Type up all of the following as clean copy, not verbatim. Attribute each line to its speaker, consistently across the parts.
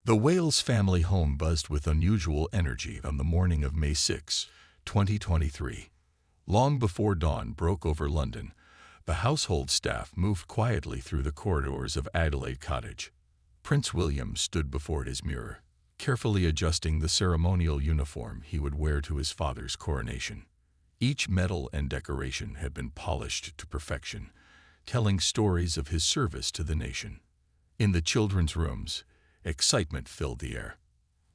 Speaker 1: The Wales family home buzzed with unusual energy on the morning of May 6, 2023. Long before dawn broke over London, the household staff moved quietly through the corridors of Adelaide Cottage. Prince William stood before his mirror, carefully adjusting the ceremonial uniform he would wear to his father's coronation. Each medal and decoration had been polished to perfection, telling stories of his service to the nation. In the children's rooms, excitement filled the air.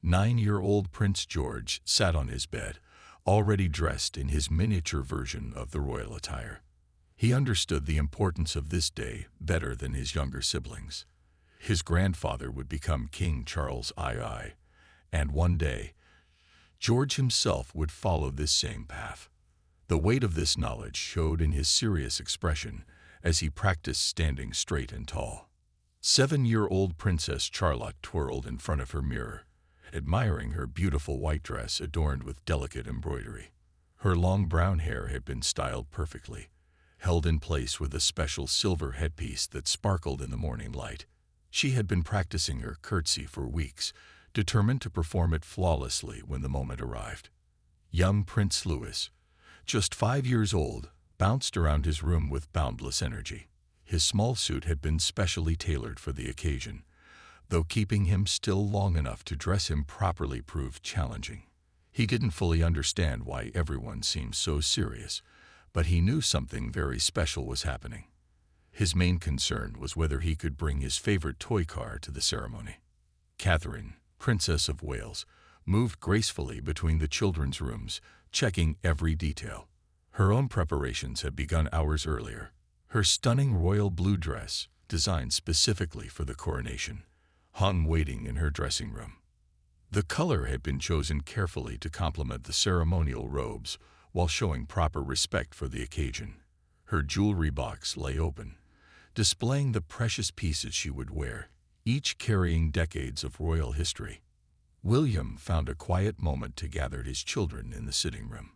Speaker 1: 9-year-old Prince George sat on his bed, already dressed in his miniature version of the royal attire. He understood the importance of this day better than his younger siblings. His grandfather would become King Charles II, and one day, George himself would follow this same path. The weight of this knowledge showed in his serious expression as he practiced standing straight and tall. 7-year-old Princess Charlotte twirled in front of her mirror, admiring her beautiful white dress adorned with delicate embroidery. Her long brown hair had been styled perfectly, held in place with a special silver headpiece that sparkled in the morning light. She had been practicing her curtsy for weeks, determined to perform it flawlessly when the moment arrived. Young Prince Louis, just 5 years old, bounced around his room with boundless energy. His small suit had been specially tailored for the occasion, though keeping him still long enough to dress him properly proved challenging. He didn't fully understand why everyone seemed so serious, but he knew something very special was happening. His main concern was whether he could bring his favorite toy car to the ceremony. Catherine, Princess of Wales, moved gracefully between the children's rooms, checking every detail. Her own preparations had begun hours earlier. Her stunning royal blue dress, designed specifically for the coronation, hung waiting in her dressing room. The color had been chosen carefully to complement the ceremonial robes while showing proper respect for the occasion. Her jewelry box lay open, displaying the precious pieces she would wear, each carrying decades of royal history. William found a quiet moment to gather his children in the sitting room.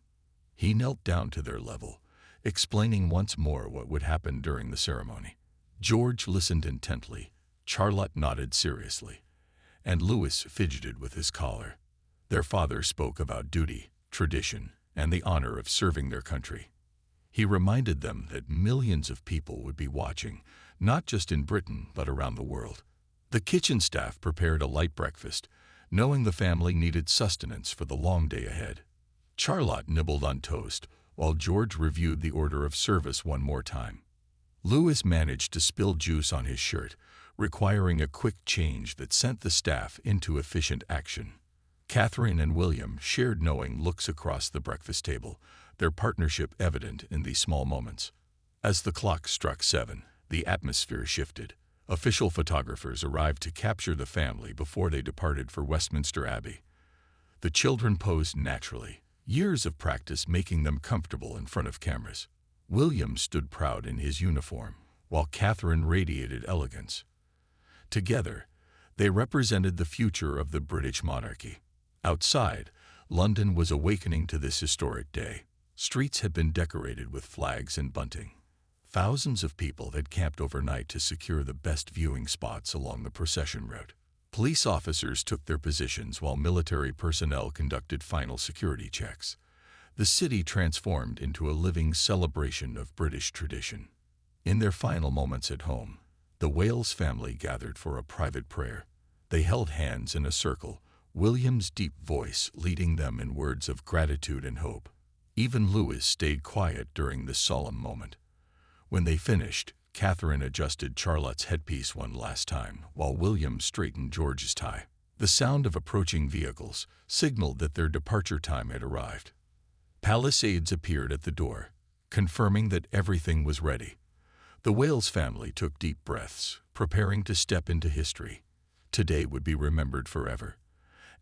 Speaker 1: He knelt down to their level, explaining once more what would happen during the ceremony. George listened intently, Charlotte nodded seriously, and Louis fidgeted with his collar. Their father spoke about duty, tradition, and the honor of serving their country. He reminded them that millions of people would be watching, not just in Britain but around the world. The kitchen staff prepared a light breakfast, knowing the family needed sustenance for the long day ahead. Charlotte nibbled on toast, while George reviewed the order of service one more time. Louis managed to spill juice on his shirt, requiring a quick change that sent the staff into efficient action. Catherine and William shared knowing looks across the breakfast table, their partnership evident in these small moments. As the clock struck 7, the atmosphere shifted. Official photographers arrived to capture the family before they departed for Westminster Abbey. The children posed naturally, years of practice making them comfortable in front of cameras. William stood proud in his uniform, while Catherine radiated elegance. Together, they represented the future of the British monarchy. Outside, London was awakening to this historic day. Streets had been decorated with flags and bunting. Thousands of people had camped overnight to secure the best viewing spots along the procession route. Police officers took their positions while military personnel conducted final security checks. The city transformed into a living celebration of British tradition. In their final moments at home, the Wales family gathered for a private prayer. They held hands in a circle, William's deep voice leading them in words of gratitude and hope. Even Louis stayed quiet during this solemn moment. When they finished, Catherine adjusted Charlotte's headpiece one last time, while William straightened George's tie. The sound of approaching vehicles signaled that their departure time had arrived. Palisades appeared at the door, confirming that everything was ready. The Wales family took deep breaths, preparing to step into history. Today would be remembered forever,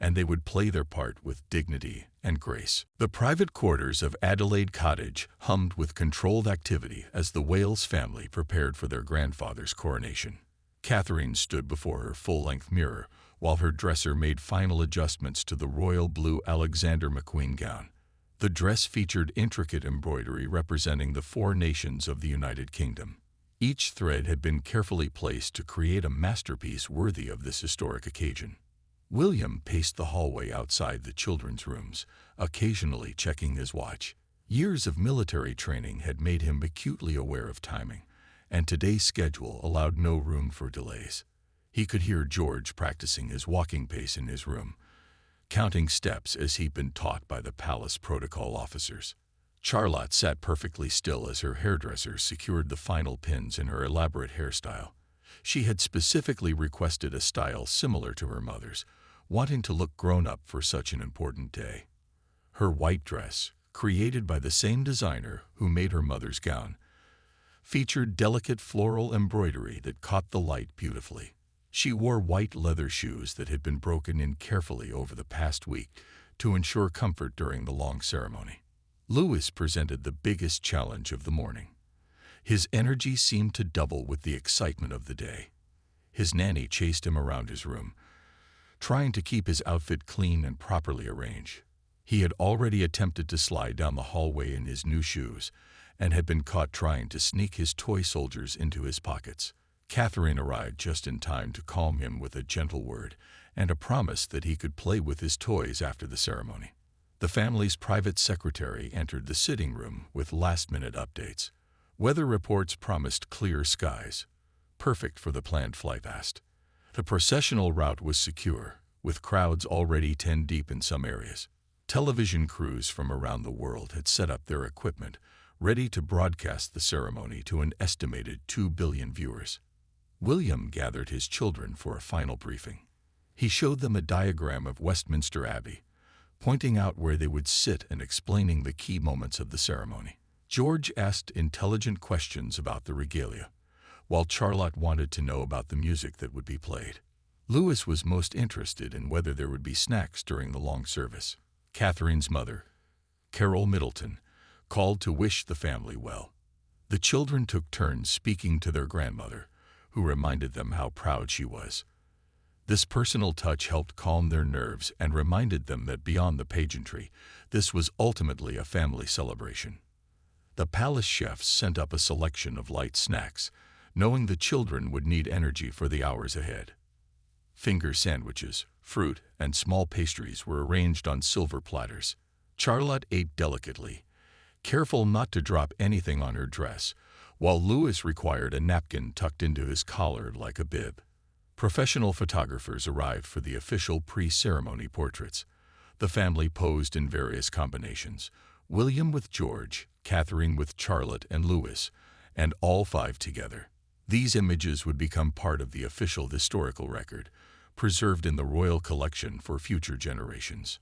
Speaker 1: and they would play their part with dignity and grace. The private quarters of Adelaide Cottage hummed with controlled activity as the Wales family prepared for their grandfather's coronation. Catherine stood before her full-length mirror while her dresser made final adjustments to the royal blue Alexander McQueen gown. The dress featured intricate embroidery representing the 4 nations of the United Kingdom. Each thread had been carefully placed to create a masterpiece worthy of this historic occasion. William paced the hallway outside the children's rooms, occasionally checking his watch. Years of military training had made him acutely aware of timing, and today's schedule allowed no room for delays. He could hear George practicing his walking pace in his room, counting steps as he'd been taught by the palace protocol officers. Charlotte sat perfectly still as her hairdresser secured the final pins in her elaborate hairstyle. She had specifically requested a style similar to her mother's, wanting to look grown-up for such an important day. Her white dress, created by the same designer who made her mother's gown, featured delicate floral embroidery that caught the light beautifully. She wore white leather shoes that had been broken in carefully over the past week to ensure comfort during the long ceremony. Louis presented the biggest challenge of the morning. His energy seemed to double with the excitement of the day. His nanny chased him around his room, trying to keep his outfit clean and properly arranged. He had already attempted to slide down the hallway in his new shoes and had been caught trying to sneak his toy soldiers into his pockets. Catherine arrived just in time to calm him with a gentle word and a promise that he could play with his toys after the ceremony. The family's private secretary entered the sitting room with last-minute updates. Weather reports promised clear skies, perfect for the planned flight past. The processional route was secure, with crowds already 10 deep in some areas. Television crews from around the world had set up their equipment, ready to broadcast the ceremony to an estimated 2 billion viewers. William gathered his children for a final briefing. He showed them a diagram of Westminster Abbey, pointing out where they would sit and explaining the key moments of the ceremony. George asked intelligent questions about the regalia, while Charlotte wanted to know about the music that would be played. Louis was most interested in whether there would be snacks during the long service. Catherine's mother, Carol Middleton, called to wish the family well. The children took turns speaking to their grandmother, who reminded them how proud she was. This personal touch helped calm their nerves and reminded them that beyond the pageantry, this was ultimately a family celebration. The palace chefs sent up a selection of light snacks, knowing the children would need energy for the hours ahead. Finger sandwiches, fruit, and small pastries were arranged on silver platters. Charlotte ate delicately, careful not to drop anything on her dress, while Louis required a napkin tucked into his collar like a bib. Professional photographers arrived for the official pre-ceremony portraits. The family posed in various combinations, William with George, Catherine with Charlotte and Louis, and all 5 together. These images would become part of the official historical record, preserved in the royal collection for future generations.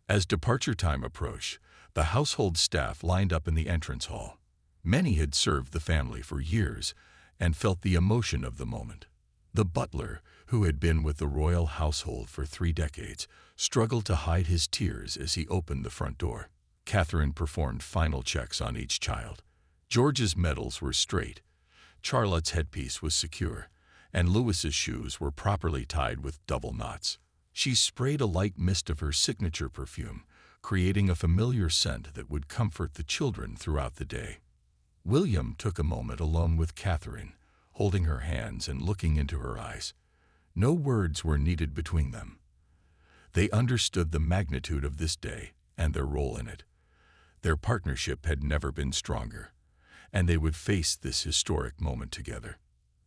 Speaker 1: As departure time approached, the household staff lined up in the entrance hall. Many had served the family for years and felt the emotion of the moment. The butler, who had been with the royal household for 3 decades, struggled to hide his tears as he opened the front door. Catherine performed final checks on each child. George's medals were straight, Charlotte's headpiece was secure, and Louis's shoes were properly tied with double knots. She sprayed a light mist of her signature perfume, creating a familiar scent that would comfort the children throughout the day. William took a moment alone with Catherine, holding her hands and looking into her eyes. No words were needed between them. They understood the magnitude of this day and their role in it. Their partnership had never been stronger, and they would face this historic moment together.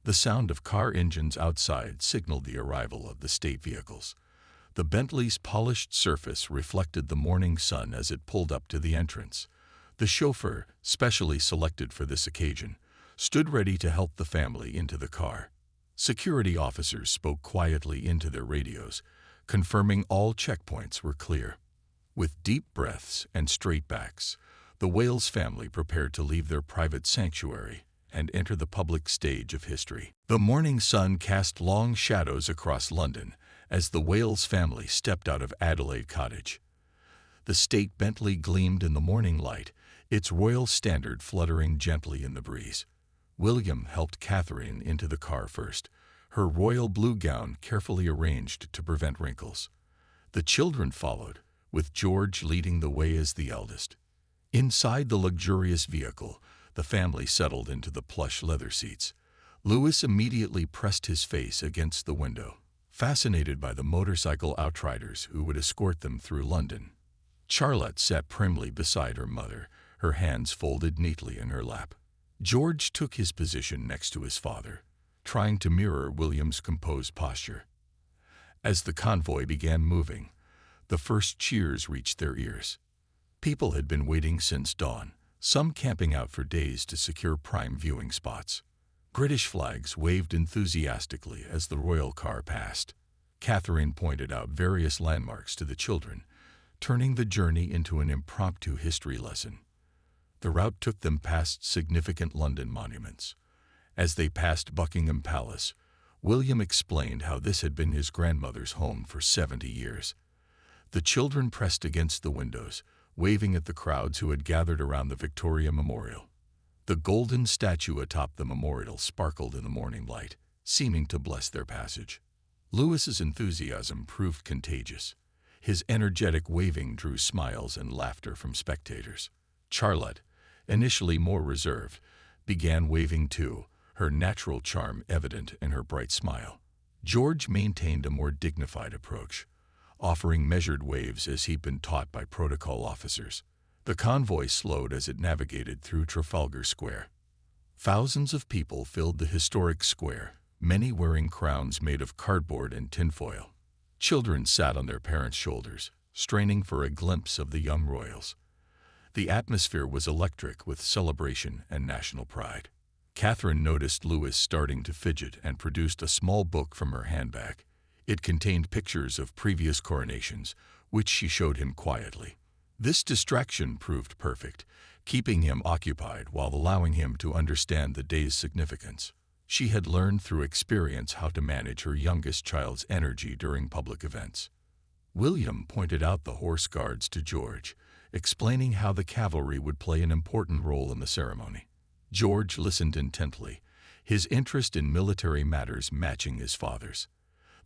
Speaker 1: The sound of car engines outside signaled the arrival of the state vehicles. The Bentley's polished surface reflected the morning sun as it pulled up to the entrance. The chauffeur, specially selected for this occasion, stood ready to help the family into the car. Security officers spoke quietly into their radios, confirming all checkpoints were clear. With deep breaths and straight backs, the Wales family prepared to leave their private sanctuary and enter the public stage of history. The morning sun cast long shadows across London as the Wales family stepped out of Adelaide Cottage. The state Bentley gleamed in the morning light, its royal standard fluttering gently in the breeze. William helped Catherine into the car first, her royal blue gown carefully arranged to prevent wrinkles. The children followed, with George leading the way as the eldest. Inside the luxurious vehicle, the family settled into the plush leather seats. Louis immediately pressed his face against the window, fascinated by the motorcycle outriders who would escort them through London. Charlotte sat primly beside her mother, her hands folded neatly in her lap. George took his position next to his father, trying to mirror William's composed posture. As the convoy began moving, the first cheers reached their ears. People had been waiting since dawn, some camping out for days to secure prime viewing spots. British flags waved enthusiastically as the royal car passed. Catherine pointed out various landmarks to the children, turning the journey into an impromptu history lesson. The route took them past significant London monuments. As they passed Buckingham Palace, William explained how this had been his grandmother's home for 70 years. The children pressed against the windows, waving at the crowds who had gathered around the Victoria Memorial. The golden statue atop the memorial sparkled in the morning light, seeming to bless their passage. Louis's enthusiasm proved contagious. His energetic waving drew smiles and laughter from spectators. Charlotte, initially more reserved, began waving too, her natural charm evident in her bright smile. George maintained a more dignified approach, offering measured waves as he'd been taught by protocol officers. The convoy slowed as it navigated through Trafalgar Square. Thousands of people filled the historic square, many wearing crowns made of cardboard and tinfoil. Children sat on their parents' shoulders, straining for a glimpse of the young royals. The atmosphere was electric with celebration and national pride. Catherine noticed Louis starting to fidget and produced a small book from her handbag. It contained pictures of previous coronations, which she showed him quietly. This distraction proved perfect, keeping him occupied while allowing him to understand the day's significance. She had learned through experience how to manage her youngest child's energy during public events. William pointed out the horse guards to George, explaining how the cavalry would play an important role in the ceremony. George listened intently, his interest in military matters matching his father's.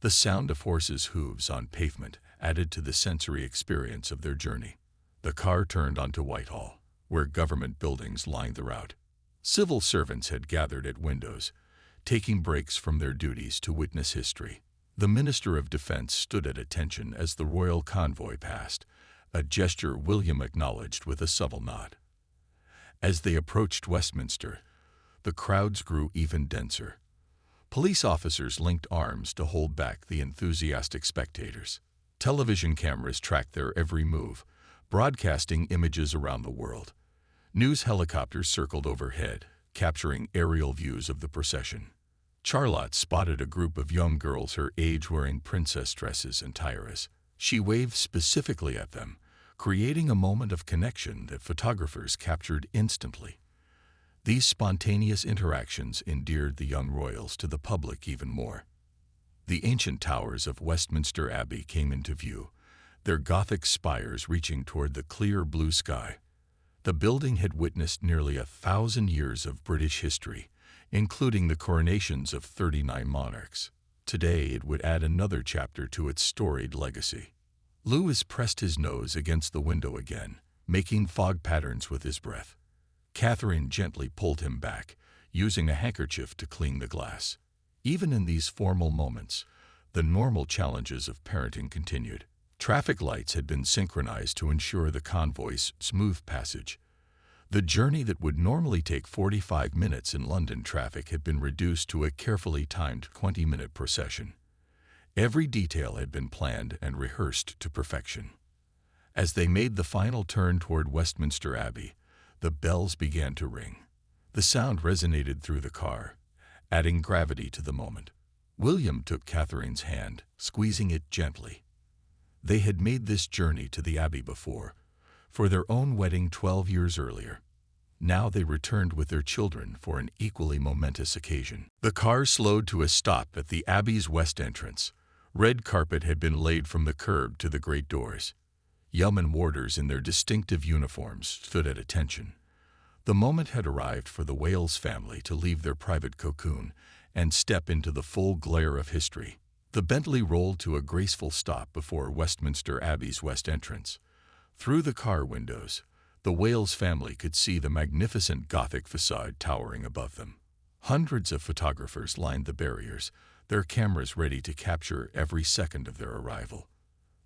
Speaker 1: The sound of horses' hooves on pavement added to the sensory experience of their journey. The car turned onto Whitehall, where government buildings lined the route. Civil servants had gathered at windows, taking breaks from their duties to witness history. The Minister of Defense stood at attention as the royal convoy passed, a gesture William acknowledged with a subtle nod. As they approached Westminster, the crowds grew even denser. Police officers linked arms to hold back the enthusiastic spectators. Television cameras tracked their every move, broadcasting images around the world. News helicopters circled overhead, capturing aerial views of the procession. Charlotte spotted a group of young girls her age wearing princess dresses and tiaras. She waved specifically at them, creating a moment of connection that photographers captured instantly. These spontaneous interactions endeared the young royals to the public even more. The ancient towers of Westminster Abbey came into view, their Gothic spires reaching toward the clear blue sky. The building had witnessed nearly 1,000 years of British history, including the coronations of 39 monarchs. Today it would add another chapter to its storied legacy. Louis pressed his nose against the window again, making fog patterns with his breath. Catherine gently pulled him back, using a handkerchief to clean the glass. Even in these formal moments, the normal challenges of parenting continued. Traffic lights had been synchronized to ensure the convoy's smooth passage. The journey that would normally take 45 minutes in London traffic had been reduced to a carefully timed 20-minute procession. Every detail had been planned and rehearsed to perfection. As they made the final turn toward Westminster Abbey, the bells began to ring. The sound resonated through the car, adding gravity to the moment. William took Catherine's hand, squeezing it gently. They had made this journey to the Abbey before, for their own wedding 12 years earlier. Now they returned with their children for an equally momentous occasion. The car slowed to a stop at the Abbey's west entrance. Red carpet had been laid from the curb to the great doors. Yeoman warders in their distinctive uniforms stood at attention. The moment had arrived for the Wales family to leave their private cocoon and step into the full glare of history. The Bentley rolled to a graceful stop before Westminster Abbey's west entrance. Through the car windows, the Wales family could see the magnificent Gothic facade towering above them. Hundreds of photographers lined the barriers, their cameras ready to capture every second of their arrival.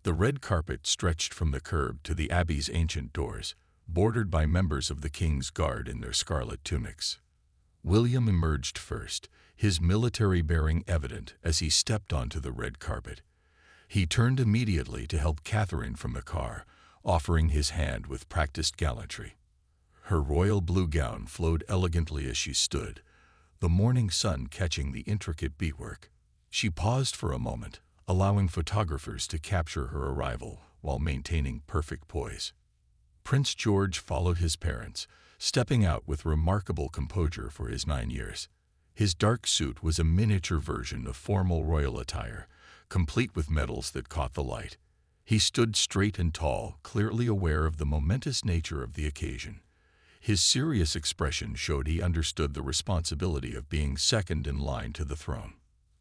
Speaker 1: The red carpet stretched from the curb to the abbey's ancient doors, bordered by members of the king's guard in their scarlet tunics. William emerged first, his military bearing evident as he stepped onto the red carpet. He turned immediately to help Catherine from the car, offering his hand with practiced gallantry. Her royal blue gown flowed elegantly as she stood, the morning sun catching the intricate beadwork. She paused for a moment, allowing photographers to capture her arrival while maintaining perfect poise. Prince George followed his parents, stepping out with remarkable composure for his 9 years. His dark suit was a miniature version of formal royal attire, complete with medals that caught the light. He stood straight and tall, clearly aware of the momentous nature of the occasion. His serious expression showed he understood the responsibility of being second in line to the throne.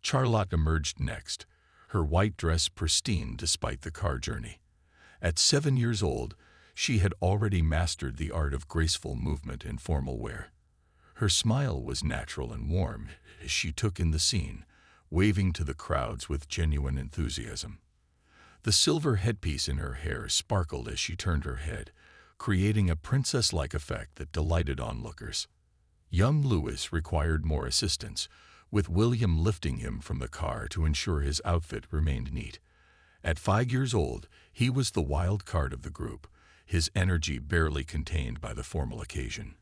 Speaker 1: Charlotte emerged next, her white dress pristine despite the car journey. At 7 years old, she had already mastered the art of graceful movement in formal wear. Her smile was natural and warm as she took in the scene, waving to the crowds with genuine enthusiasm. The silver headpiece in her hair sparkled as she turned her head, creating a princess-like effect that delighted onlookers. Young Louis required more assistance, with William lifting him from the car to ensure his outfit remained neat. At 5 years old, he was the wild card of the group, his energy barely contained by the formal occasion.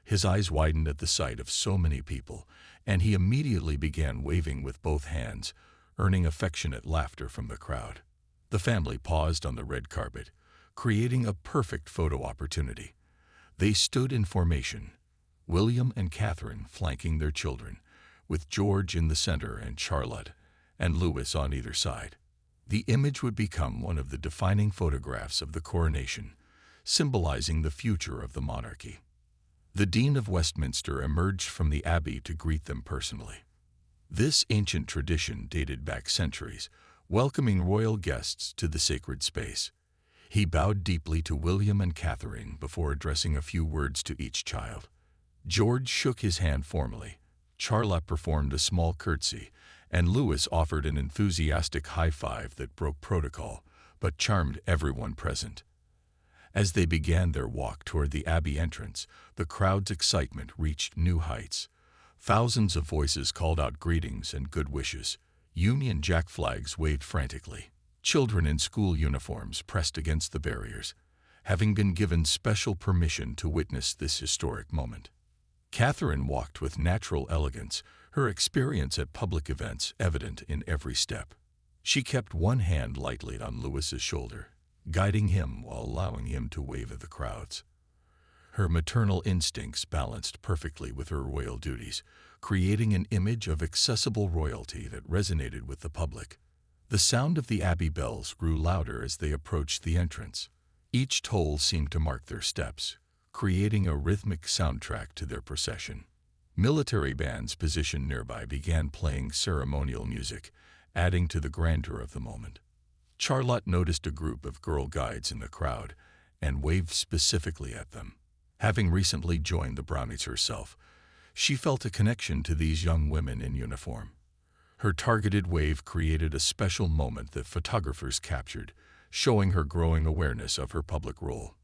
Speaker 1: His eyes widened at the sight of so many people, and he immediately began waving with both hands, earning affectionate laughter from the crowd. The family paused on the red carpet, creating a perfect photo opportunity. They stood in formation, William and Catherine flanking their children, with George in the center and Charlotte and Louis on either side. The image would become one of the defining photographs of the coronation, symbolizing the future of the monarchy. The Dean of Westminster emerged from the abbey to greet them personally. This ancient tradition dated back centuries, welcoming royal guests to the sacred space. He bowed deeply to William and Catherine before addressing a few words to each child. George shook his hand formally, Charlotte performed a small curtsy, and Louis offered an enthusiastic high-five that broke protocol, but charmed everyone present. As they began their walk toward the abbey entrance, the crowd's excitement reached new heights. Thousands of voices called out greetings and good wishes. Union Jack flags waved frantically. Children in school uniforms pressed against the barriers, having been given special permission to witness this historic moment. Catherine walked with natural elegance, her experience at public events evident in every step. She kept one hand lightly on Louis's shoulder, guiding him while allowing him to wave at the crowds. Her maternal instincts balanced perfectly with her royal duties, creating an image of accessible royalty that resonated with the public. The sound of the abbey bells grew louder as they approached the entrance. Each toll seemed to mark their steps, creating a rhythmic soundtrack to their procession. Military bands positioned nearby began playing ceremonial music, adding to the grandeur of the moment. Charlotte noticed a group of girl guides in the crowd and waved specifically at them. Having recently joined the Brownies herself, she felt a connection to these young women in uniform. Her targeted wave created a special moment that photographers captured, showing her growing awareness of her public role.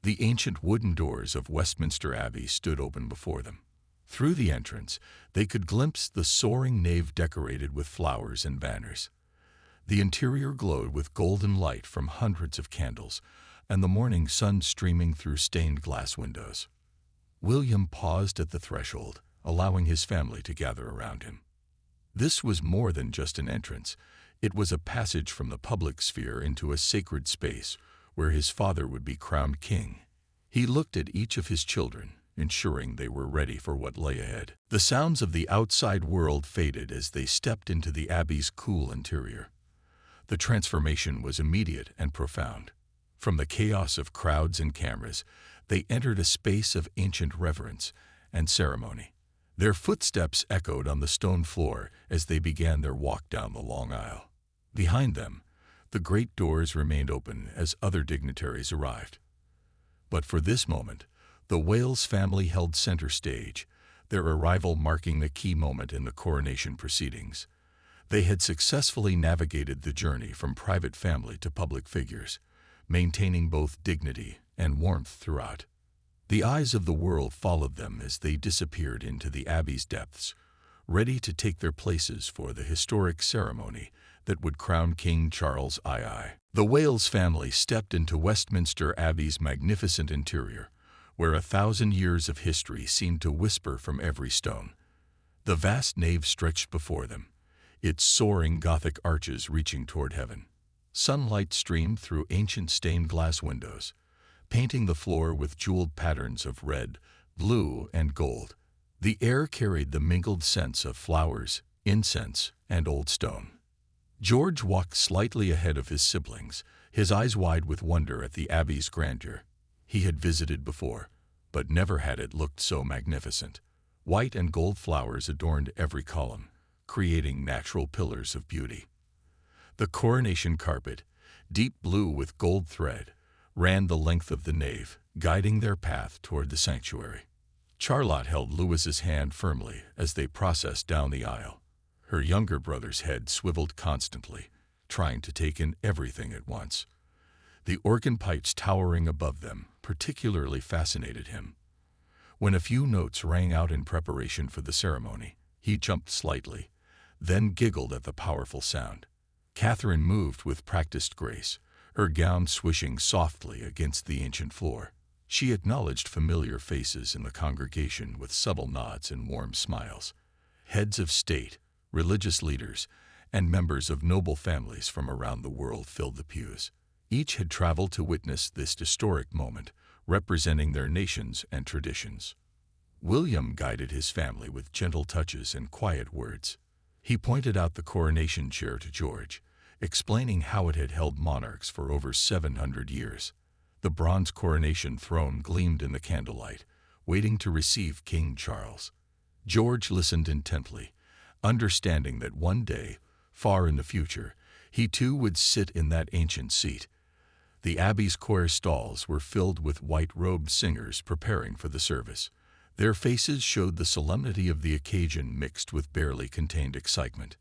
Speaker 1: The ancient wooden doors of Westminster Abbey stood open before them. Through the entrance, they could glimpse the soaring nave decorated with flowers and banners. The interior glowed with golden light from hundreds of candles, and the morning sun streaming through stained glass windows. William paused at the threshold, allowing his family to gather around him. This was more than just an entrance. It was a passage from the public sphere into a sacred space where his father would be crowned king. He looked at each of his children, ensuring they were ready for what lay ahead. The sounds of the outside world faded as they stepped into the abbey's cool interior. The transformation was immediate and profound. From the chaos of crowds and cameras, they entered a space of ancient reverence and ceremony. Their footsteps echoed on the stone floor as they began their walk down the long aisle. Behind them, the great doors remained open as other dignitaries arrived. But for this moment, the Wales family held center stage, their arrival marking the key moment in the coronation proceedings. They had successfully navigated the journey from private family to public figures, maintaining both dignity and warmth throughout. The eyes of the world followed them as they disappeared into the abbey's depths, ready to take their places for the historic ceremony that would crown King Charles II. The Wales family stepped into Westminster Abbey's magnificent interior, where 1,000 years of history seemed to whisper from every stone. The vast nave stretched before them, its soaring Gothic arches reaching toward heaven. Sunlight streamed through ancient stained glass windows, painting the floor with jeweled patterns of red, blue, and gold. The air carried the mingled scents of flowers, incense, and old stone. George walked slightly ahead of his siblings, his eyes wide with wonder at the abbey's grandeur. He had visited before, but never had it looked so magnificent. White and gold flowers adorned every column, creating natural pillars of beauty. The coronation carpet, deep blue with gold thread, ran the length of the nave, guiding their path toward the sanctuary. Charlotte held Louis's hand firmly as they processed down the aisle. Her younger brother's head swiveled constantly, trying to take in everything at once. The organ pipes towering above them particularly fascinated him. When a few notes rang out in preparation for the ceremony, he jumped slightly, then giggled at the powerful sound. Catherine moved with practiced grace, her gown swishing softly against the ancient floor. She acknowledged familiar faces in the congregation with subtle nods and warm smiles. Heads of state, religious leaders, and members of noble families from around the world filled the pews. Each had traveled to witness this historic moment, representing their nations and traditions. William guided his family with gentle touches and quiet words. He pointed out the coronation chair to George, explaining how it had held monarchs for over 700 years. The bronze coronation throne gleamed in the candlelight, waiting to receive King Charles. George listened intently, understanding that one day, far in the future, he too would sit in that ancient seat. The abbey's choir stalls were filled with white-robed singers preparing for the service. Their faces showed the solemnity of the occasion mixed with barely contained excitement.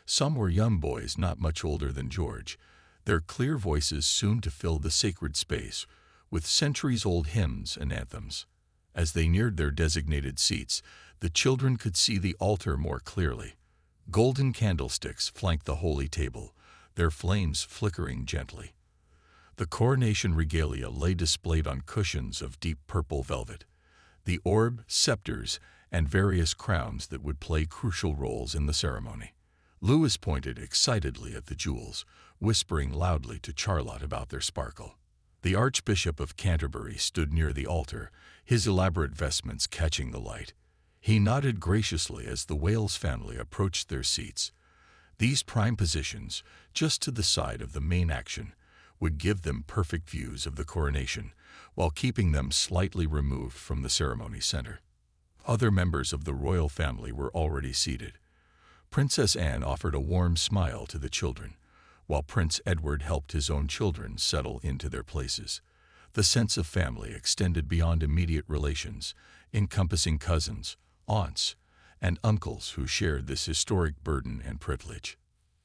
Speaker 1: Some were young boys not much older than George, their clear voices soon to fill the sacred space with centuries-old hymns and anthems. As they neared their designated seats, the children could see the altar more clearly. Golden candlesticks flanked the holy table, their flames flickering gently. The coronation regalia lay displayed on cushions of deep purple velvet. The orb, scepters, and various crowns that would play crucial roles in the ceremony. Louis pointed excitedly at the jewels, whispering loudly to Charlotte about their sparkle. The Archbishop of Canterbury stood near the altar, his elaborate vestments catching the light. He nodded graciously as the Wales family approached their seats. These prime positions, just to the side of the main action, would give them perfect views of the coronation, while keeping them slightly removed from the ceremony center. Other members of the royal family were already seated. Princess Anne offered a warm smile to the children, while Prince Edward helped his own children settle into their places. The sense of family extended beyond immediate relations, encompassing cousins, aunts, and uncles who shared this historic burden and privilege.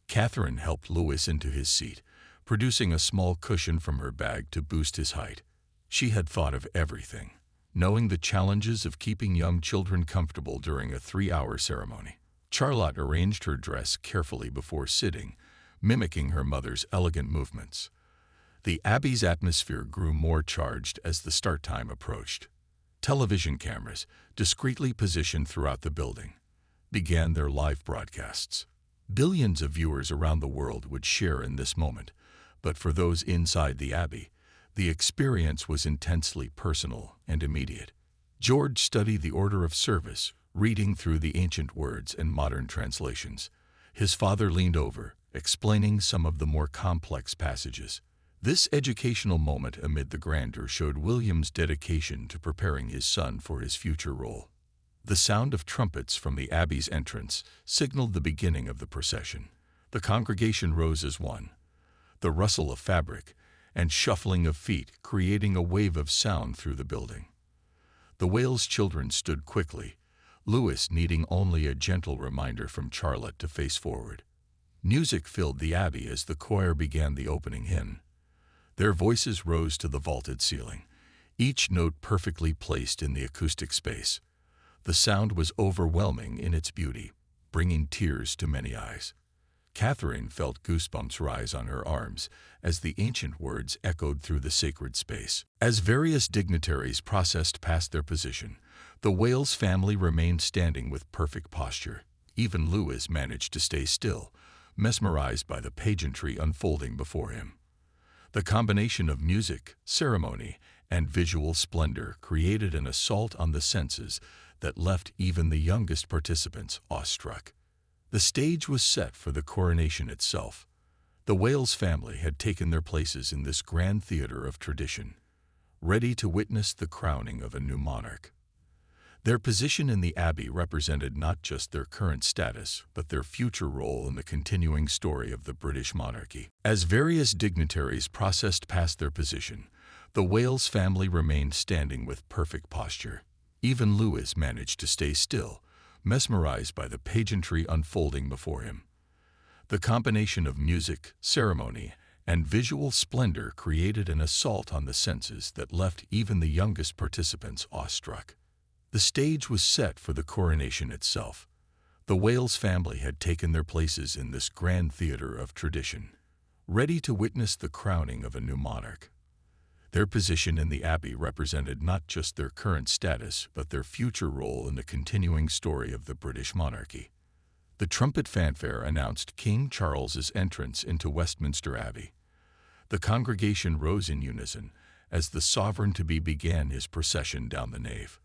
Speaker 1: Catherine helped Louis into his seat, producing a small cushion from her bag to boost his height. She had thought of everything, knowing the challenges of keeping young children comfortable during a 3-hour ceremony. Charlotte arranged her dress carefully before sitting, mimicking her mother's elegant movements. The abbey's atmosphere grew more charged as the start time approached. Television cameras, discreetly positioned throughout the building, began their live broadcasts. Billions of viewers around the world would share in this moment, but for those inside the abbey, the experience was intensely personal and immediate. George studied the order of service, reading through the ancient words and modern translations. His father leaned over, explaining some of the more complex passages. This educational moment amid the grandeur showed William's dedication to preparing his son for his future role. The sound of trumpets from the abbey's entrance signaled the beginning of the procession. The congregation rose as one, the rustle of fabric and shuffling of feet creating a wave of sound through the building. The Wales children stood quickly, Louis needing only a gentle reminder from Charlotte to face forward. Music filled the abbey as the choir began the opening hymn. Their voices rose to the vaulted ceiling, each note perfectly placed in the acoustic space. The sound was overwhelming in its beauty, bringing tears to many eyes. Catherine felt goosebumps rise on her arms as the ancient words echoed through the sacred space. As various dignitaries processed past their position, the Wales family remained standing with perfect posture. Even Lewis managed to stay still, mesmerized by the pageantry unfolding before him. The combination of music, ceremony, and visual splendor created an assault on the senses that left even the youngest participants awestruck. The stage was set for the coronation itself. The Wales family had taken their places in this grand theater of tradition, ready to witness the crowning of a new monarch. Their position in the abbey represented not just their current status, but their future role in the continuing story of the British monarchy. As various dignitaries processed past their position, the Wales family remained standing with perfect posture. Even Lewis managed to stay still, mesmerized by the pageantry unfolding before him. The combination of music, ceremony, and visual splendor created an assault on the senses that left even the youngest participants awestruck. The stage was set for the coronation itself. The Wales family had taken their places in this grand theater of tradition, ready to witness the crowning of a new monarch. Their position in the abbey represented not just their current status, but their future role in the continuing story of the British monarchy. The trumpet fanfare announced King Charles's entrance into Westminster Abbey. The congregation rose in unison as the sovereign-to-be began his procession down the nave.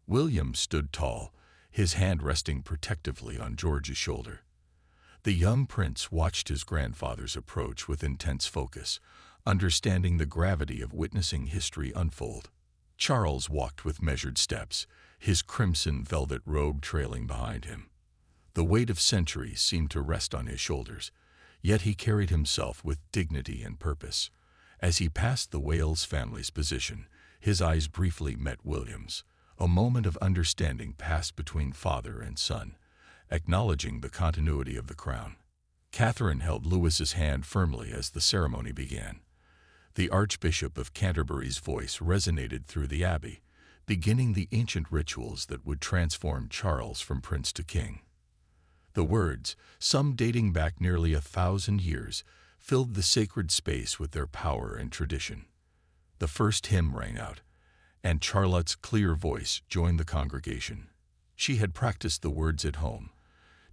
Speaker 1: William stood tall, his hand resting protectively on George's shoulder. The young prince watched his grandfather's approach with intense focus, understanding the gravity of witnessing history unfold. Charles walked with measured steps, his crimson velvet robe trailing behind him. The weight of centuries seemed to rest on his shoulders, yet he carried himself with dignity and purpose. As he passed the Wales family's position, his eyes briefly met William's. A moment of understanding passed between father and son, acknowledging the continuity of the crown. Catherine held Lewis's hand firmly as the ceremony began. The Archbishop of Canterbury's voice resonated through the abbey, beginning the ancient rituals that would transform Charles from prince to king. The words, some dating back nearly 1,000 years, filled the sacred space with their power and tradition. The first hymn rang out, and Charlotte's clear voice joined the congregation. She had practiced the words at home,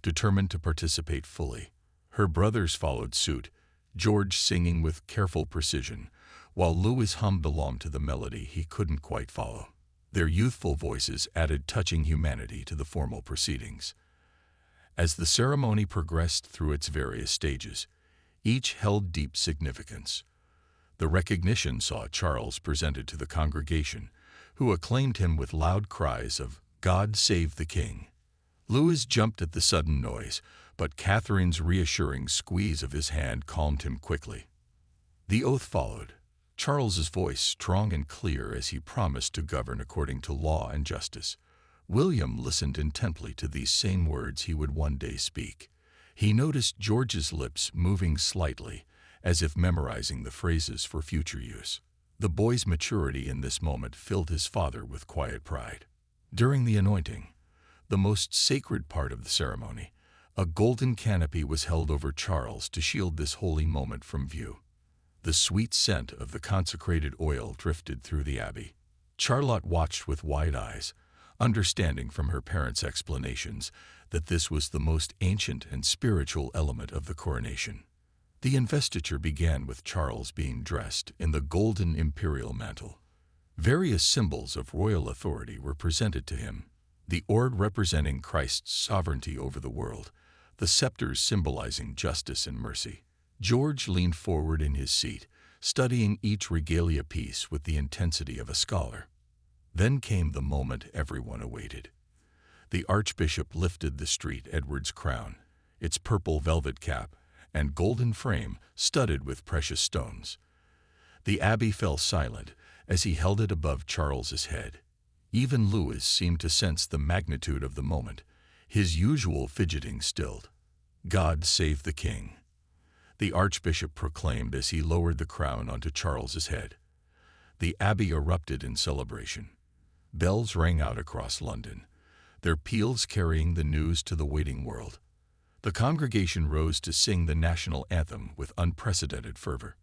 Speaker 1: determined to participate fully. Her brothers followed suit, George singing with careful precision, while Lewis hummed along to the melody he couldn't quite follow. Their youthful voices added touching humanity to the formal proceedings. As the ceremony progressed through its various stages, each held deep significance. The recognition saw Charles presented to the congregation, who acclaimed him with loud cries of, "God save the King." Lewis jumped at the sudden noise, but Catherine's reassuring squeeze of his hand calmed him quickly. The oath followed, Charles's voice strong and clear as he promised to govern according to law and justice. William listened intently to these same words he would one day speak. He noticed George's lips moving slightly, as if memorizing the phrases for future use. The boy's maturity in this moment filled his father with quiet pride. During the anointing, the most sacred part of the ceremony, a golden canopy was held over Charles to shield this holy moment from view. The sweet scent of the consecrated oil drifted through the abbey. Charlotte watched with wide eyes, understanding from her parents' explanations that this was the most ancient and spiritual element of the coronation. The investiture began with Charles being dressed in the golden imperial mantle. Various symbols of royal authority were presented to him, the orb representing Christ's sovereignty over the world, the scepters symbolizing justice and mercy. George leaned forward in his seat, studying each regalia piece with the intensity of a scholar. Then came the moment everyone awaited. The Archbishop lifted the St. Edward's crown, its purple velvet cap, and golden frame studded with precious stones. The abbey fell silent as he held it above Charles's head. Even Lewis seemed to sense the magnitude of the moment, his usual fidgeting stilled. God save the King, the Archbishop proclaimed as he lowered the crown onto Charles's head. The abbey erupted in celebration. Bells rang out across London, their peals carrying the news to the waiting world. The congregation rose to sing the national anthem with unprecedented fervor.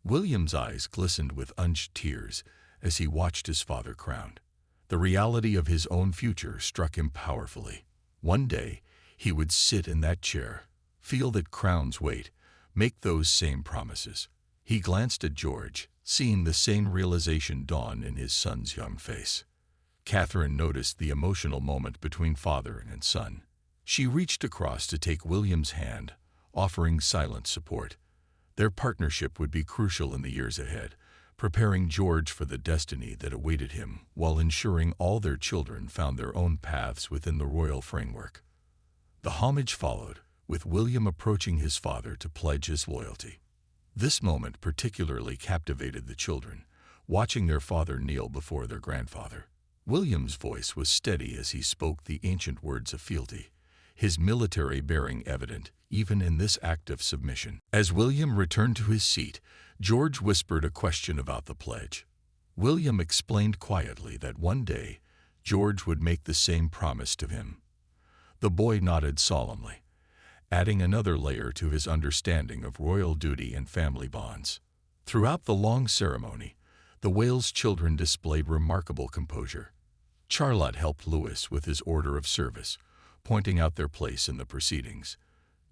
Speaker 1: William's eyes glistened with unused tears as he watched his father crowned. The reality of his own future struck him powerfully. One day, he would sit in that chair, feel that crown's weight, make those same promises. He glanced at George, seeing the same realization dawn in his son's young face. Catherine noticed the emotional moment between father and son. She reached across to take William's hand, offering silent support. Their partnership would be crucial in the years ahead, preparing George for the destiny that awaited him while ensuring all their children found their own paths within the royal framework. The homage followed, with William approaching his father to pledge his loyalty. This moment particularly captivated the children, watching their father kneel before their grandfather. William's voice was steady as he spoke the ancient words of fealty, his military bearing evident even in this act of submission. As William returned to his seat, George whispered a question about the pledge. William explained quietly that one day George would make the same promise to him. The boy nodded solemnly, adding another layer to his understanding of royal duty and family bonds. Throughout the long ceremony, the Wales children displayed remarkable composure. Charlotte helped Louis with his order of service, pointing out their place in the proceedings.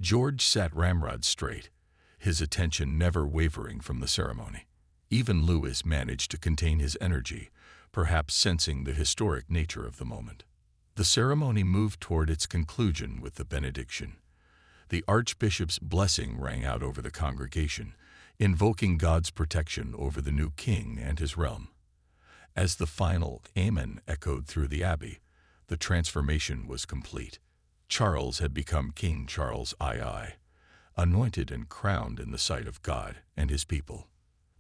Speaker 1: George sat ramrod straight, his attention never wavering from the ceremony. Even Louis managed to contain his energy, perhaps sensing the historic nature of the moment. The ceremony moved toward its conclusion with the benediction. The Archbishop's blessing rang out over the congregation, invoking God's protection over the new king and his realm. As the final Amen echoed through the abbey, the transformation was complete. Charles had become King Charles II, anointed and crowned in the sight of God and his people.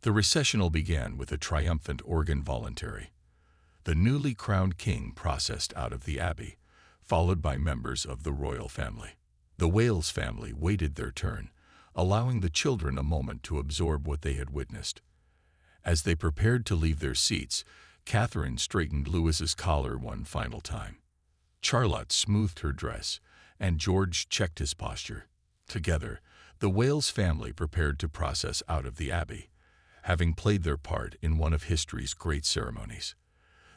Speaker 1: The recessional began with a triumphant organ voluntary. The newly crowned king processed out of the abbey, followed by members of the royal family. The Wales family waited their turn, allowing the children a moment to absorb what they had witnessed. As they prepared to leave their seats, Catherine straightened Louis's collar one final time. Charlotte smoothed her dress, and George checked his posture. Together, the Wales family prepared to process out of the abbey, having played their part in one of history's great ceremonies.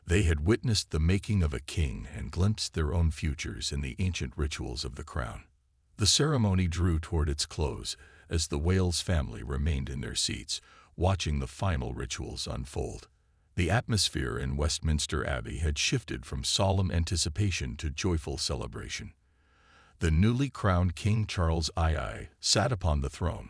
Speaker 1: They had witnessed the making of a king and glimpsed their own futures in the ancient rituals of the crown. The ceremony drew toward its close as the Wales family remained in their seats, watching the final rituals unfold. The atmosphere in Westminster Abbey had shifted from solemn anticipation to joyful celebration. The newly crowned King Charles II sat upon the throne,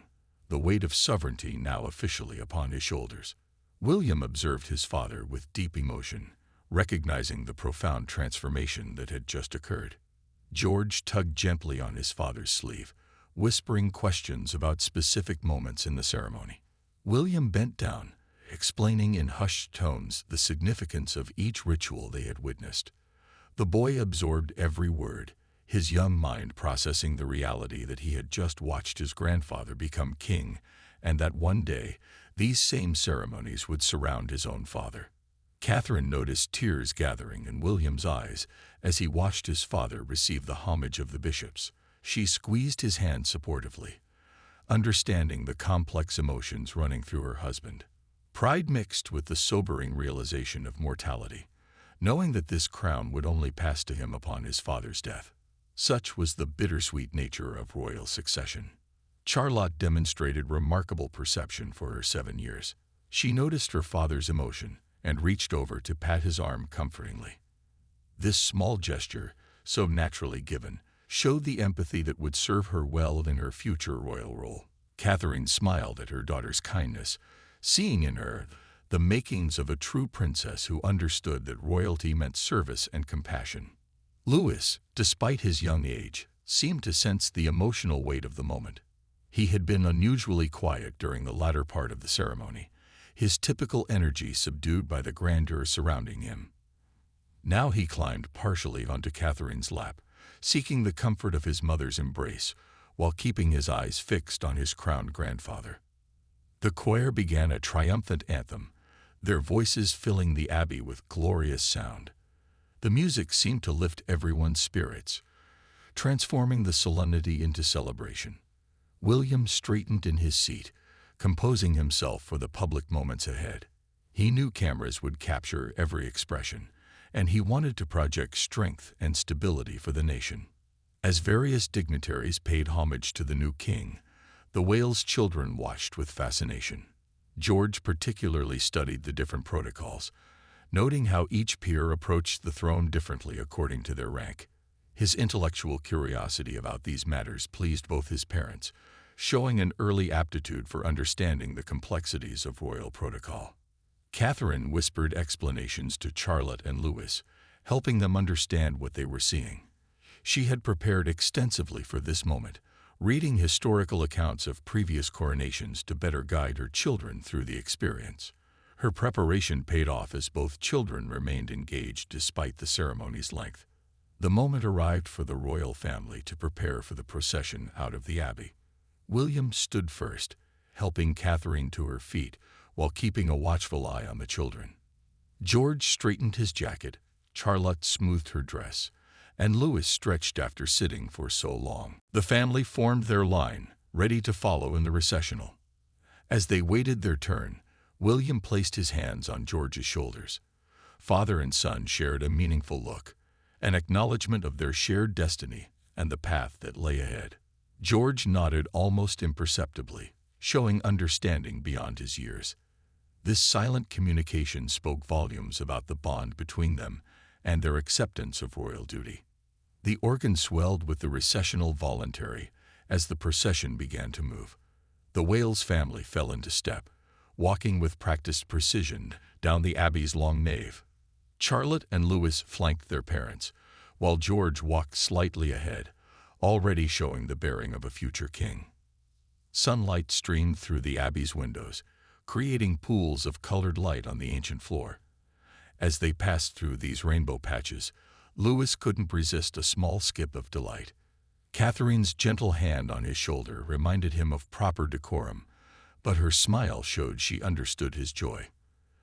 Speaker 1: the weight of sovereignty now officially upon his shoulders. William observed his father with deep emotion, recognizing the profound transformation that had just occurred. George tugged gently on his father's sleeve, whispering questions about specific moments in the ceremony. William bent down, explaining in hushed tones the significance of each ritual they had witnessed. The boy absorbed every word, his young mind processing the reality that he had just watched his grandfather become king, and that one day these same ceremonies would surround his own father. Catherine noticed tears gathering in William's eyes as he watched his father receive the homage of the bishops. She squeezed his hand supportively, understanding the complex emotions running through her husband. Pride mixed with the sobering realization of mortality, knowing that this crown would only pass to him upon his father's death. Such was the bittersweet nature of royal succession. Charlotte demonstrated remarkable perception for her 7 years. She noticed her father's emotion and reached over to pat his arm comfortingly. This small gesture, so naturally given, showed the empathy that would serve her well in her future royal role. Catherine smiled at her daughter's kindness, seeing in her the makings of a true princess who understood that royalty meant service and compassion. Louis, despite his young age, seemed to sense the emotional weight of the moment. He had been unusually quiet during the latter part of the ceremony, his typical energy subdued by the grandeur surrounding him. Now he climbed partially onto Catherine's lap, seeking the comfort of his mother's embrace, while keeping his eyes fixed on his crowned grandfather. The choir began a triumphant anthem, their voices filling the abbey with glorious sound. The music seemed to lift everyone's spirits, transforming the solemnity into celebration. William straightened in his seat, composing himself for the public moments ahead. He knew cameras would capture every expression, and he wanted to project strength and stability for the nation. As various dignitaries paid homage to the new king, the Wales children watched with fascination. George particularly studied the different protocols, noting how each peer approached the throne differently according to their rank. His intellectual curiosity about these matters pleased both his parents, showing an early aptitude for understanding the complexities of royal protocol. Catherine whispered explanations to Charlotte and Louis, helping them understand what they were seeing. She had prepared extensively for this moment, reading historical accounts of previous coronations to better guide her children through the experience. Her preparation paid off as both children remained engaged despite the ceremony's length. The moment arrived for the royal family to prepare for the procession out of the abbey. William stood first, helping Catherine to her feet while keeping a watchful eye on the children. George straightened his jacket, Charlotte smoothed her dress, and Louis stretched after sitting for so long. The family formed their line, ready to follow in the recessional. As they waited their turn, William placed his hands on George's shoulders. Father and son shared a meaningful look, an acknowledgement of their shared destiny and the path that lay ahead. George nodded almost imperceptibly, showing understanding beyond his years. This silent communication spoke volumes about the bond between them and their acceptance of royal duty. The organ swelled with the recessional voluntary as the procession began to move. The Wales family fell into step, walking with practiced precision down the abbey's long nave. Charlotte and Louis flanked their parents, while George walked slightly ahead, already showing the bearing of a future king. Sunlight streamed through the abbey's windows, creating pools of colored light on the ancient floor. As they passed through these rainbow patches, Louis couldn't resist a small skip of delight. Catherine's gentle hand on his shoulder reminded him of proper decorum, but her smile showed she understood his joy.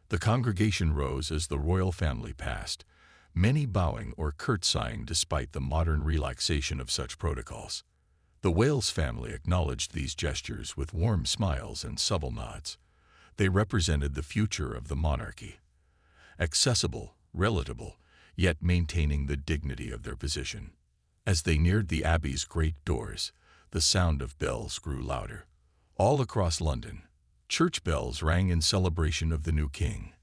Speaker 1: The congregation rose as the royal family passed, many bowing or curtsying despite the modern relaxation of such protocols. The Wales family acknowledged these gestures with warm smiles and subtle nods. They represented the future of the monarchy. Accessible, relatable, yet maintaining the dignity of their position. As they neared the abbey's great doors, the sound of bells grew louder. All across London, church bells rang in celebration of the new king.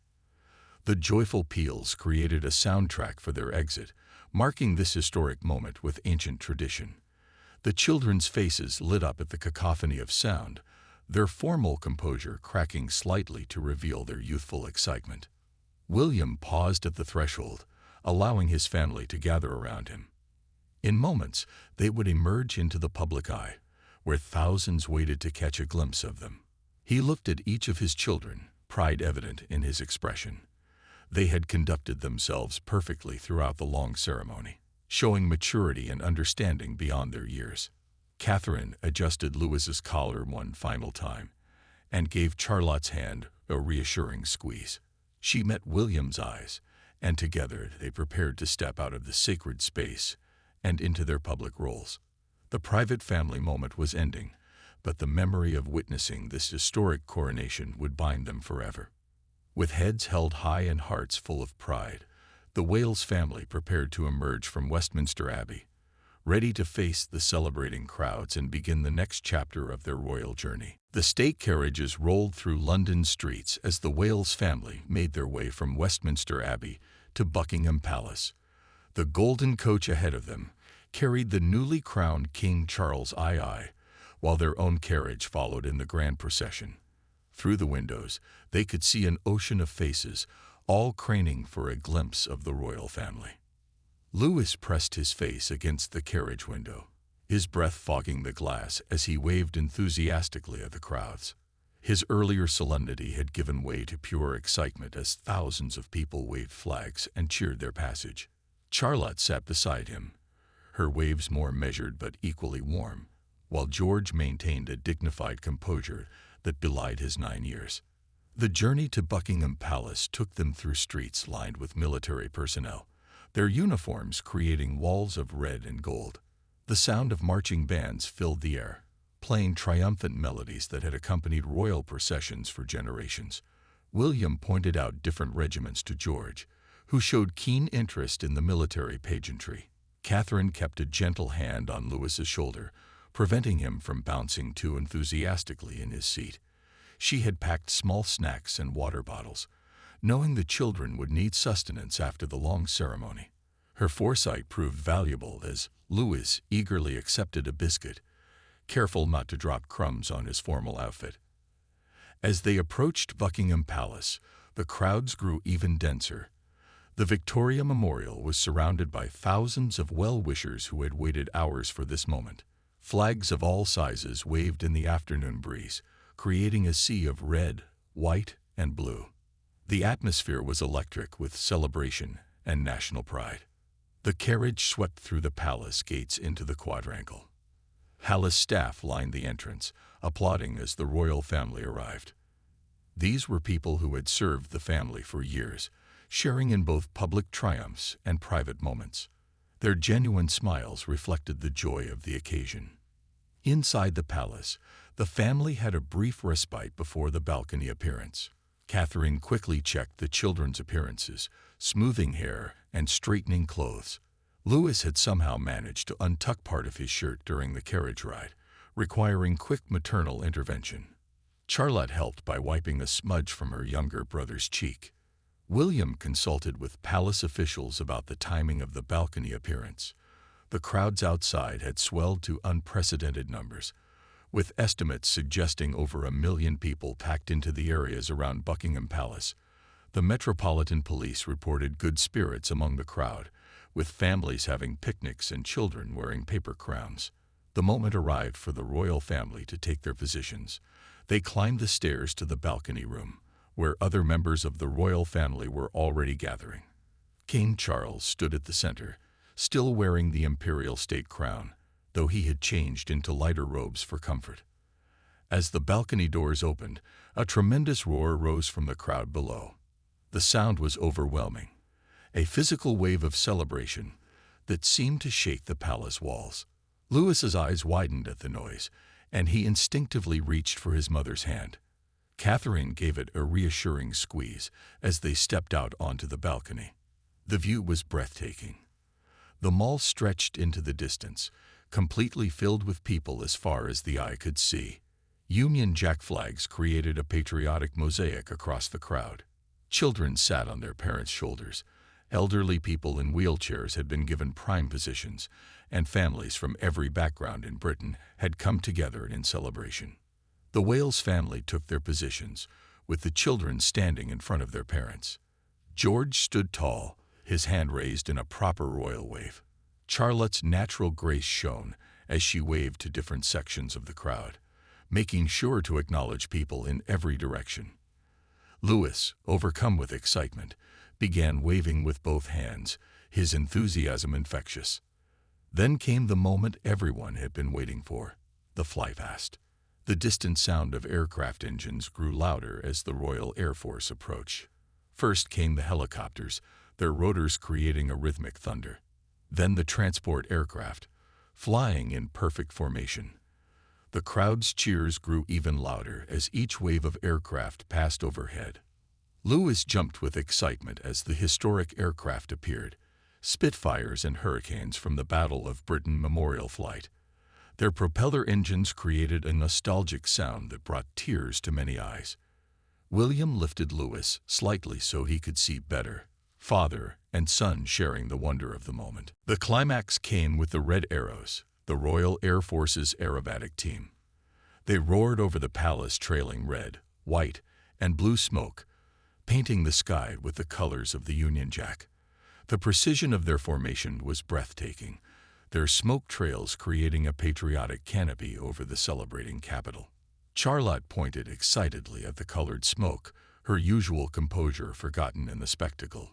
Speaker 1: The joyful peals created a soundtrack for their exit, marking this historic moment with ancient tradition. The children's faces lit up at the cacophony of sound, their formal composure cracking slightly to reveal their youthful excitement. William paused at the threshold, allowing his family to gather around him. In moments, they would emerge into the public eye, where thousands waited to catch a glimpse of them. He looked at each of his children, pride evident in his expression. They had conducted themselves perfectly throughout the long ceremony, showing maturity and understanding beyond their years. Catherine adjusted Louis's collar one final time and gave Charlotte's hand a reassuring squeeze. She met William's eyes, and together they prepared to step out of the sacred space and into their public roles. The private family moment was ending, but the memory of witnessing this historic coronation would bind them forever. With heads held high and hearts full of pride, the Wales family prepared to emerge from Westminster Abbey, ready to face the celebrating crowds and begin the next chapter of their royal journey. The state carriages rolled through London streets as the Wales family made their way from Westminster Abbey to Buckingham Palace. The golden coach ahead of them carried the newly crowned King Charles II, while their own carriage followed in the grand procession. Through the windows, they could see an ocean of faces, all craning for a glimpse of the royal family. Louis pressed his face against the carriage window, his breath fogging the glass as he waved enthusiastically at the crowds. His earlier solemnity had given way to pure excitement as thousands of people waved flags and cheered their passage. Charlotte sat beside him, her waves more measured but equally warm, while George maintained a dignified composure that belied his 9 years. The journey to Buckingham Palace took them through streets lined with military personnel, their uniforms creating walls of red and gold. The sound of marching bands filled the air, playing triumphant melodies that had accompanied royal processions for generations. William pointed out different regiments to George, who showed keen interest in the military pageantry. Catherine kept a gentle hand on Louis's shoulder, preventing him from bouncing too enthusiastically in his seat. She had packed small snacks and water bottles, knowing the children would need sustenance after the long ceremony. Her foresight proved valuable as Louis eagerly accepted a biscuit, careful not to drop crumbs on his formal outfit. As they approached Buckingham Palace, the crowds grew even denser. The Victoria Memorial was surrounded by thousands of well-wishers who had waited hours for this moment. Flags of all sizes waved in the afternoon breeze, creating a sea of red, white, and blue. The atmosphere was electric with celebration and national pride. The carriage swept through the palace gates into the quadrangle. Palace staff lined the entrance, applauding as the royal family arrived. These were people who had served the family for years, sharing in both public triumphs and private moments. Their genuine smiles reflected the joy of the occasion. Inside the palace, the family had a brief respite before the balcony appearance. Catherine quickly checked the children's appearances, smoothing hair and straightening clothes. Louis had somehow managed to untuck part of his shirt during the carriage ride, requiring quick maternal intervention. Charlotte helped by wiping a smudge from her younger brother's cheek. William consulted with palace officials about the timing of the balcony appearance. The crowds outside had swelled to unprecedented numbers, with estimates suggesting over 1 million people packed into the areas around Buckingham Palace. The Metropolitan Police reported good spirits among the crowd, with families having picnics and children wearing paper crowns. The moment arrived for the royal family to take their positions. They climbed the stairs to the balcony room, where other members of the royal family were already gathering. King Charles stood at the center, still wearing the imperial state crown, though he had changed into lighter robes for comfort. As the balcony doors opened, a tremendous roar rose from the crowd below. The sound was overwhelming, a physical wave of celebration that seemed to shake the palace walls. Louis's eyes widened at the noise, and he instinctively reached for his mother's hand. Catherine gave it a reassuring squeeze as they stepped out onto the balcony. The view was breathtaking. The mall stretched into the distance, completely filled with people as far as the eye could see. Union Jack flags created a patriotic mosaic across the crowd. Children sat on their parents' shoulders. Elderly people in wheelchairs had been given prime positions, and families from every background in Britain had come together in celebration. The Wales family took their positions, with the children standing in front of their parents. George stood tall, his hand raised in a proper royal wave. Charlotte's natural grace shone as she waved to different sections of the crowd, making sure to acknowledge people in every direction. Louis, overcome with excitement, began waving with both hands, his enthusiasm infectious. Then came the moment everyone had been waiting for, the flypast. The distant sound of aircraft engines grew louder as the Royal Air Force approached. First came the helicopters, their rotors creating a rhythmic thunder. Then the transport aircraft, flying in perfect formation. The crowd's cheers grew even louder as each wave of aircraft passed overhead. Louis jumped with excitement as the historic aircraft appeared, Spitfires and Hurricanes from the Battle of Britain Memorial Flight. Their propeller engines created a nostalgic sound that brought tears to many eyes. William lifted Louis slightly so he could see better, father and son sharing the wonder of the moment. The climax came with the Red Arrows, the Royal Air Force's aerobatic team. They roared over the palace trailing red, white, and blue smoke, painting the sky with the colors of the Union Jack. The precision of their formation was breathtaking, their smoke trails creating a patriotic canopy over the celebrating capital. Charlotte pointed excitedly at the colored smoke, her usual composure forgotten in the spectacle.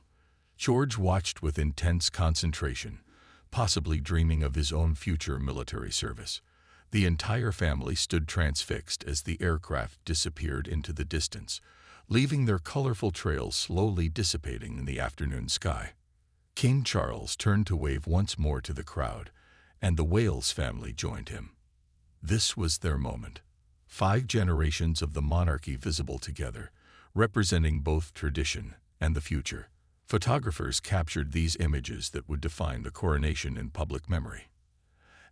Speaker 1: George watched with intense concentration, possibly dreaming of his own future military service. The entire family stood transfixed as the aircraft disappeared into the distance, leaving their colorful trails slowly dissipating in the afternoon sky. King Charles turned to wave once more to the crowd, and the Wales family joined him. This was their moment. 5 generations of the monarchy visible together, representing both tradition and the future. Photographers captured these images that would define the coronation in public memory.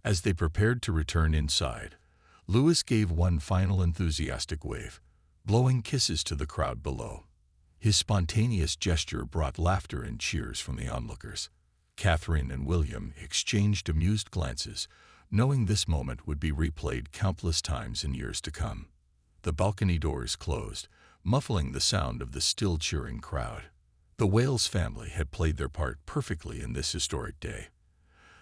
Speaker 1: As they prepared to return inside, Louis gave one final enthusiastic wave, blowing kisses to the crowd below. His spontaneous gesture brought laughter and cheers from the onlookers. Catherine and William exchanged amused glances, knowing this moment would be replayed countless times in years to come. The balcony doors closed, muffling the sound of the still cheering crowd. The Wales family had played their part perfectly in this historic day.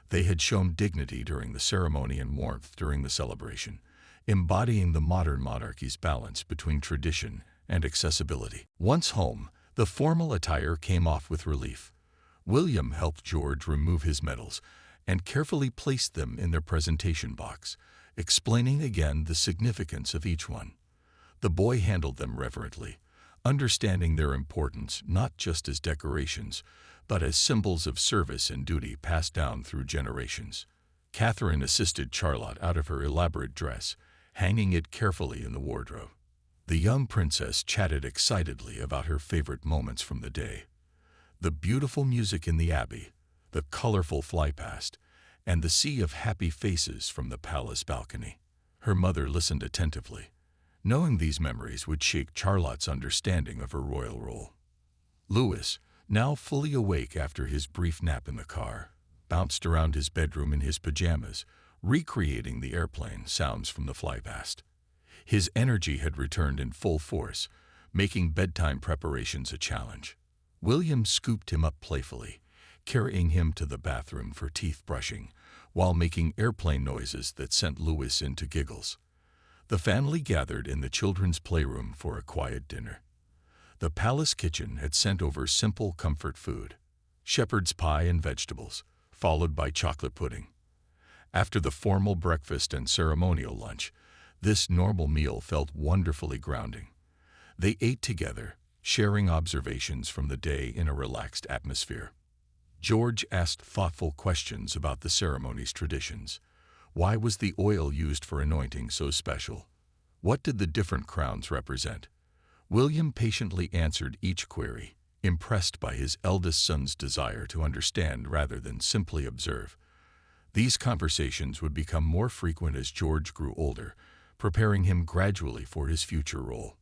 Speaker 1: They had shown dignity during the ceremony and warmth during the celebration, embodying the modern monarchy's balance between tradition and accessibility. Once home, the formal attire came off with relief. William helped George remove his medals and carefully placed them in their presentation box, explaining again the significance of each one. The boy handled them reverently, understanding their importance not just as decorations, but as symbols of service and duty passed down through generations. Catherine assisted Charlotte out of her elaborate dress, hanging it carefully in the wardrobe. The young princess chatted excitedly about her favorite moments from the day. The beautiful music in the abbey, the colorful flypast, and the sea of happy faces from the palace balcony. Her mother listened attentively, knowing these memories would shape Charlotte's understanding of her royal role. Louis, now fully awake after his brief nap in the car, bounced around his bedroom in his pajamas, recreating the airplane sounds from the flypast. His energy had returned in full force, making bedtime preparations a challenge. William scooped him up playfully, carrying him to the bathroom for teeth brushing, while making airplane noises that sent Louis into giggles. The family gathered in the children's playroom for a quiet dinner. The palace kitchen had sent over simple comfort food, shepherd's pie and vegetables, followed by chocolate pudding. After the formal breakfast and ceremonial lunch, this normal meal felt wonderfully grounding. They ate together, sharing observations from the day in a relaxed atmosphere. George asked thoughtful questions about the ceremony's traditions. Why was the oil used for anointing so special? What did the different crowns represent? William patiently answered each query, impressed by his eldest son's desire to understand rather than simply observe. These conversations would become more frequent as George grew older, preparing him gradually for his future role.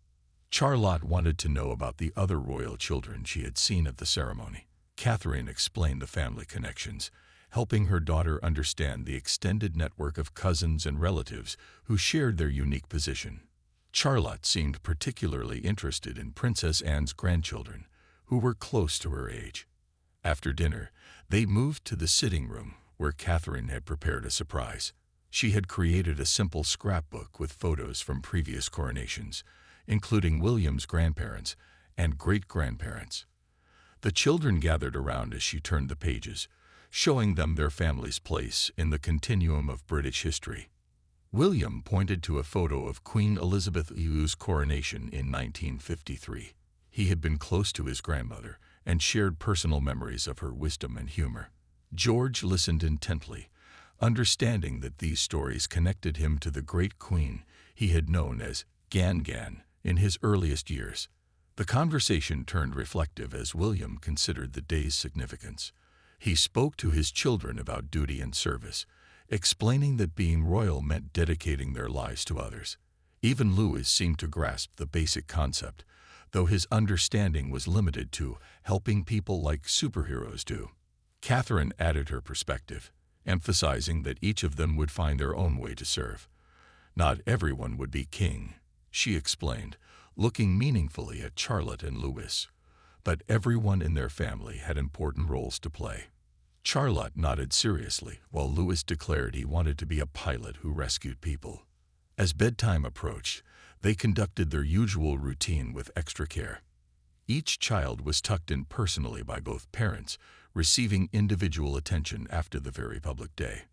Speaker 1: Charlotte wanted to know about the other royal children she had seen at the ceremony. Catherine explained the family connections, helping her daughter understand the extended network of cousins and relatives who shared their unique position. Charlotte seemed particularly interested in Princess Anne's grandchildren, who were close to her age. After dinner, they moved to the sitting room, where Catherine had prepared a surprise. She had created a simple scrapbook with photos from previous coronations, including William's grandparents and great-grandparents. The children gathered around as she turned the pages, showing them their family's place in the continuum of British history. William pointed to a photo of Queen Elizabeth II's coronation in 1953. He had been close to his grandmother and shared personal memories of her wisdom and humor. George listened intently, understanding that these stories connected him to the great queen he had known as Gan in his earliest years. The conversation turned reflective as William considered the day's significance. He spoke to his children about duty and service, explaining that being royal meant dedicating their lives to others. Even Louis seemed to grasp the basic concept, though his understanding was limited to helping people like superheroes do. Catherine added her perspective, emphasizing that each of them would find their own way to serve. Not everyone would be king, she explained, looking meaningfully at Charlotte and Louis. But everyone in their family had important roles to play. Charlotte nodded seriously, while Louis declared he wanted to be a pilot who rescued people. As bedtime approached, they conducted their usual routine with extra care. Each child was tucked in personally by both parents, receiving individual attention after the very public day.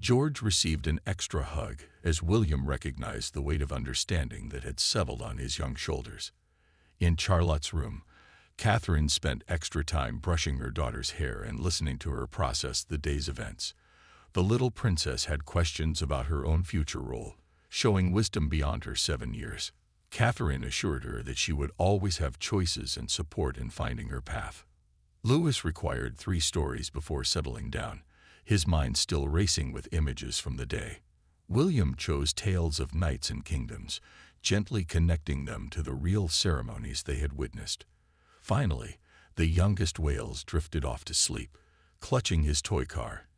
Speaker 1: George received an extra hug as William recognized the weight of understanding that had settled on his young shoulders. In Charlotte's room, Catherine spent extra time brushing her daughter's hair and listening to her process the day's events. The little princess had questions about her own future role, showing wisdom beyond her 7 years. Catherine assured her that she would always have choices and support in finding her path. Louis required 3 stories before settling down, his mind still racing with images from the day. William chose tales of knights and kingdoms, gently connecting them to the real ceremonies they had witnessed. Finally, the youngest Wales drifted off to sleep, clutching his toy car,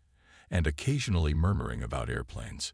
Speaker 1: and occasionally murmuring about airplanes.